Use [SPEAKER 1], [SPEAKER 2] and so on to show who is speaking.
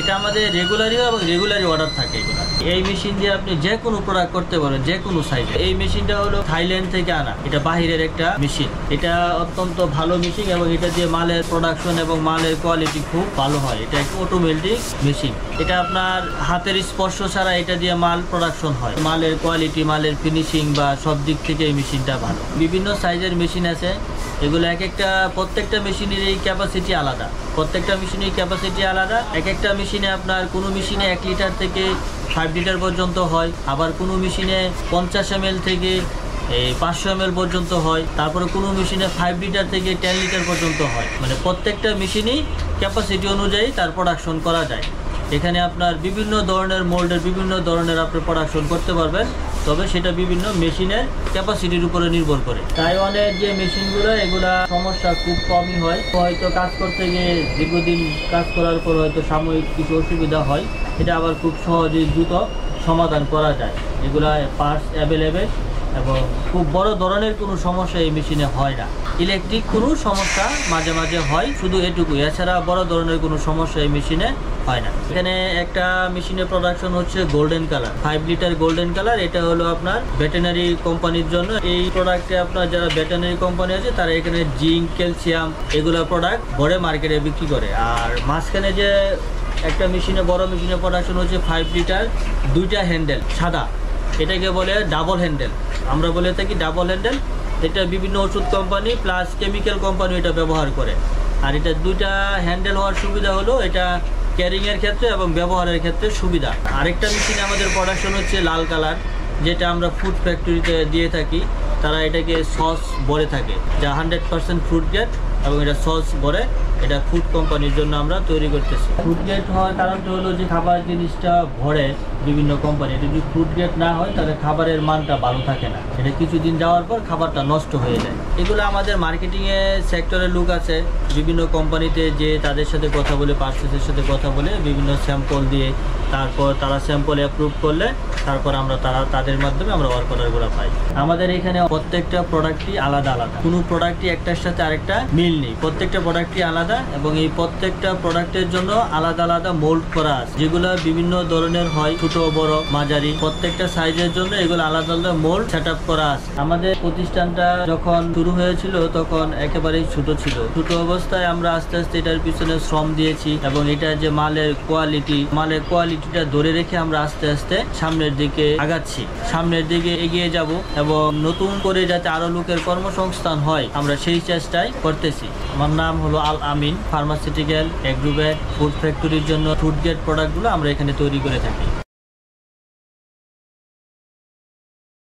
[SPEAKER 1] এটা আমাদের রেগুলারই এবং রেগুলারই অর্ডার থাকে এগুলো। এই মেশিন দিয়ে আপনি যে কোনো প্রোডাক্ট করতে পারেন, যে কোনো সাইজে। এই মেশিনটা হলো থাইল্যান্ড থেকে আনা, এটা বাহিরের একটা মেশিন। এটা অত্যন্ত ভালো মেশিন এবং এটা দিয়ে মালের প্রোডাকশন এবং মালের কোয়ালিটি খুব ভালো হয়। এটা একটা অটোমেটিক মেশিন। এটা আপনার হাতের স্পর্শ ছাড়া এটা দিয়ে মাল প্রোডাকশন হয়। মালের কোয়ালিটি, মালের ফিনিশিং বা সব দিক থেকে এই মেশিনটা ভালো। বিভিন্ন সাইজের মেশিন আছে, এগুলো প্রত্যেকটা মেশিনের এই ক্যাপাসিটি আলাদা। প্রত্যেকটা মেশিনের ক্যাপাসিটি আলাদা। একটা মেশিনে আপনার কোনো মেশিনে 1 লিটার থেকে 5 লিটার পর্যন্ত হয়, আবার কোনো মেশিনে 50 ml থেকে 500 ml পর্যন্ত হয়, তারপরে কোনো মেশিনে 5 লিটার থেকে 10 লিটার পর্যন্ত হয়। মানে প্রত্যেকটা মেশিনই ক্যাপাসিটি অনুযায়ী তার প্রোডাকশন করা যায়। এখানে আপনার বিভিন্ন ধরনের মোল্ডের বিভিন্ন ধরনের আপনি প্রোডাকশন করতে পারবেন, তবে সেটা বিভিন্ন মেশিনের ক্যাপাসিটির উপরে নির্ভর করে। তাইওয়ানের যে মেশিনগুলো, এগুলা সমস্যা খুব কমই হয়। হয়তো কাজ করতে গিয়ে দীর্ঘদিন কাজ করার পর হয়তো সাময়িক কিছু অসুবিধা হয়, এটা আবার খুব সহজেই দ্রুত সমাধান করা যায়। এগুলা পার্টস অ্যাভেলেবেল এবং খুব বড় ধরনের কোনো সমস্যা এই মেশিনে হয় না। ইলেকট্রিক কোনো সমস্যা মাঝে মাঝে হয়, শুধু এটুকুই। এছাড়া বড় ধরনের কোনো সমস্যা এই মেশিনে হয় না। এখানে একটা মেশিনের প্রোডাকশন হচ্ছে golden colour, 5 litre golden colour. এটা হলো আপনার ভেটেনারি কোম্পানির জন্য। এই প্রোডাক্টে আপনার যারা ভেটেনারি কোম্পানি আছে তারা এখানে জিঙ্ক, ক্যালসিয়াম এগুলো প্রোডাক্ট ভরে মার্কেটে বিক্রি করে। আর মাঝখানে যে একটা মেশিনে, বড় মেশিনের প্রোডাকশন হচ্ছে 5 লিটার, 2টা হ্যান্ডেল সাদা, এটাকে বলে ডাবল হ্যান্ডেল। আমরা বলে থাকি ডাবল হ্যান্ডেল। এটা বিভিন্ন ওষুধ কোম্পানি প্লাস কেমিক্যাল কোম্পানি এটা ব্যবহার করে। আর এটা 2টা হ্যান্ডেল হওয়ার সুবিধা হলো এটা ক্যারিংয়ের ক্ষেত্রে এবং ব্যবহারের ক্ষেত্রে সুবিধা। আরেকটা মেশিনে আমাদের প্রোডাকশন হচ্ছে লাল কালার, যেটা আমরা ফুড ফ্যাক্টরিতে দিয়ে থাকি। তারা এটাকে সস ভরে থাকে, যা 100% ফুড গ্রেড এবং এটা সস ভরে, এটা ফুড কোম্পানির জন্য আমরা তৈরি করতেছি। ফুড গ্রেড হওয়ার কারণটা হলো যে খাবার জিনিসটা ভরে বিভিন্ন কোম্পানি, এটা যদি ফুড গ্রেড না হয় তাহলে খাবারের মানটা ভালো থাকে না। এটা কিছুদিন যাওয়ার পর খাবারটা নষ্ট হয়ে যায়। এগুলো আমাদের মার্কেটিংয়ে সেক্টরের লোক আছে, বিভিন্ন কোম্পানিতে যে তাদের সাথে কথা বলে, পার্সেসের সাথে কথা বলে বিভিন্ন স্যাম্পল দিয়ে, তারপর তারা স্যাম্পল অ্যাপ্রুভ করলে তারপর তাদের মাধ্যমে আমরা ওয়ার্ক অর্ডারগুলো পাই। আমাদের এখানে প্রত্যেকটা প্রোডাক্টই আলাদা আলাদা, কোনো প্রোডাক্টই একটার সাথে আরেকটা মিল নেই। প্রত্যেকটা প্রোডাক্টই আলাদা এবং এই প্রত্যেকটা প্রোডাক্টের জন্য আলাদা আলাদা মোল্ড করা আছে, যেগুলো বিভিন্ন ধরনের হয়, ছোট বড় মাঝারি। প্রত্যেকটা সাইজের জন্য এগুলো আলাদা আলাদা মোল্ড সেট আপ করা আছে। আমাদের প্রতিষ্ঠানটা যখন শুরু হয়েছিল তখন একেবারেই ছোট ছিল। ছোট অবস্থায় আমরা আস্তে আস্তে এটার পিছনে শ্রম দিয়েছি এবং এটা যে মালের কোয়ালিটিটা ধরে রেখে আমরা আস্তে আস্তে সামনের দিকে আগাচ্ছি, সামনের দিকে এগিয়ে যাব এবং নতুন করে যাতে আরো লোকের কর্মসংস্থান হয় আমরা সেই চেষ্টাই করতেছি। আমার নাম হলো আল আমিন। ফার্মাসিউটিক্যাল, এগ্রোভেট, ফুড ফ্যাক্টরির জন্য ফুড গ্রেড প্রোডাক্টগুলো আমরা এখানে তৈরি করে থাকি।